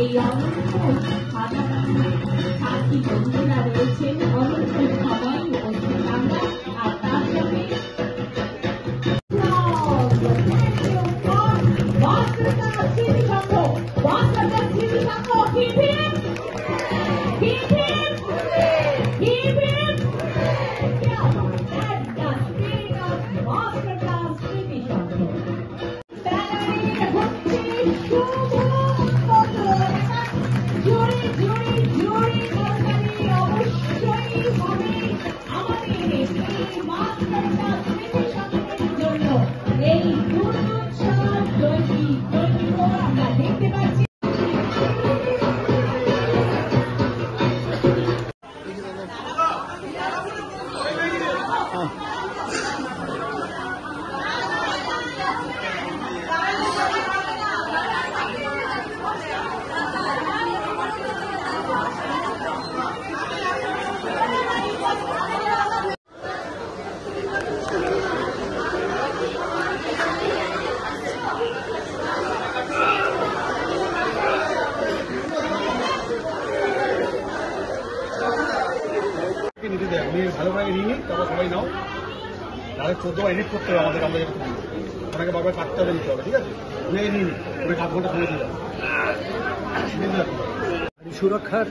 এই অনুষ্ঠান সাথী বন্ধুরা রয়েছেন অনুষ্ঠান সবাই উপস্থিত আমরা আর তার সঙ্গে আমি ভালোভাবে নিয়ে নিই, তারপর সবাই নাও। তাহলে 14 বার এডিট করতে হবে আমাদের, আমরা ওনাকে বারবার কাটতে হবে, নিতে হবে, ঠিক আছে? নিয়ে নিই, ওনাকে 8 ঘন্টা সময় দিয়ে যাবে। সুরক্ষার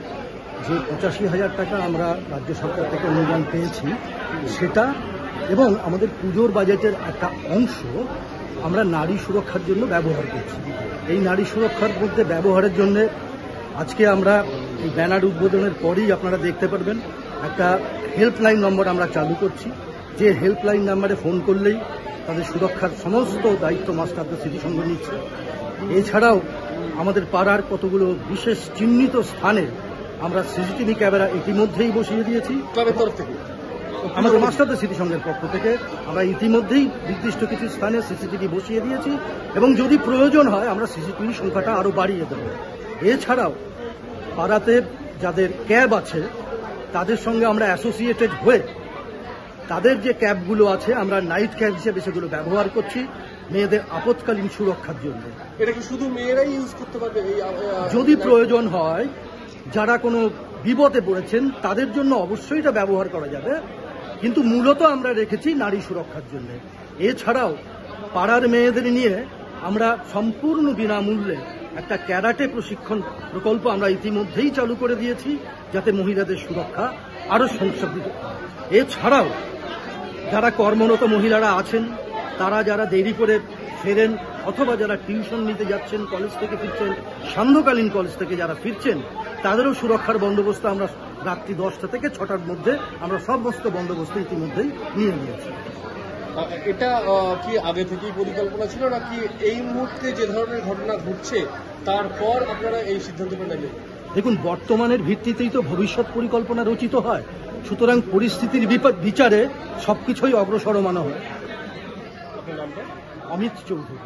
যে 85,000 টাকা আমরা রাজ্য সরকার থেকে অনুদান পেয়েছি সেটা এবং আমাদের পুজোর বাজেটের একটা অংশ আমরা নারী সুরক্ষার জন্য ব্যবহার করছি। এই নারী সুরক্ষার মধ্যে ব্যবহারের জন্য আজকে আমরা এই ব্যানার উদ্বোধনের পরেই আপনারা দেখতে পারবেন একটা হেল্পলাইন নম্বর আমরা চালু করছি, যে হেল্পলাইন নাম্বারে ফোন করলেই তাদের সুরক্ষার সমস্ত দায়িত্ব মাস্টারদের স্মৃতিসংঘ নিচ্ছে। এছাড়াও আমাদের পাড়ার কতগুলো বিশেষ চিহ্নিত স্থানে আমরা সিসিটিভি ক্যামেরা ইতিমধ্যেই বসিয়ে দিয়েছি। ক্লাবের তরফ থেকে, আমাদের মাস্টারদের স্মৃতিসংঘের পক্ষ থেকে আমরা ইতিমধ্যেই নির্দিষ্ট কিছু স্থানে সিসিটিভি বসিয়ে দিয়েছি এবং যদি প্রয়োজন হয় আমরা সিসিটিভি সংখ্যাটা আরও বাড়িয়ে দেব। এছাড়াও পাড়াতে যাদের ক্যাব আছে তাদের সঙ্গে আমরা অ্যাসোসিয়েটেড হয়ে তাদের যে ক্যাবগুলো আছে আমরা নাইট ক্যাব হিসেবে সেগুলো ব্যবহার করছি মেয়েদের আপৎকালীন সুরক্ষার জন্য। এটা কি শুধু মেয়েরাই ইউজ করতে পারবে? যদি প্রয়োজন হয়, যারা কোনো বিপদে পড়েছেন তাদের জন্য অবশ্যই এটা ব্যবহার করা যাবে, কিন্তু মূলত আমরা রেখেছি নারী সুরক্ষার জন্য। এছাড়াও পাড়ার মেয়েদের নিয়ে আমরা সম্পূর্ণ বিনামূল্যে একটা ক্যারাটে প্রশিক্ষণ প্রকল্প আমরা ইতিমধ্যেই চালু করে দিয়েছি, যাতে মহিলাদের সুরক্ষা আরও সংশোধিত। এছাড়াও যারা কর্মরত মহিলারা আছেন, তারা যারা দেরি করে ফেরেন অথবা যারা টিউশন নিতে যাচ্ছেন, কলেজ থেকে ফিরছেন, সান্ধ্যকালীন কলেজ থেকে যারা ফিরছেন, তাদেরও সুরক্ষার বন্দোবস্ত আমরা রাত্রি 10টা থেকে 6টার মধ্যে আমরা সমস্ত বন্দোবস্ত ইতিমধ্যেই নিয়ে নিয়েছি। এটা কি আগে থেকেই পরিকল্পনা ছিল নাকি এই মুহূর্তে যে ধরনের ঘটনা ঘটছে তারপর আপনারা এই সিদ্ধান্তটা নেবেন? দেখুন, বর্তমানের ভিত্তিতেই তো ভবিষ্যৎ পরিকল্পনা রচিত হয়, সুতরাং পরিস্থিতির বিচারে সবকিছুই অগ্রসরমানো হয়। আপনার নামটা? অমিত চৌধুরী।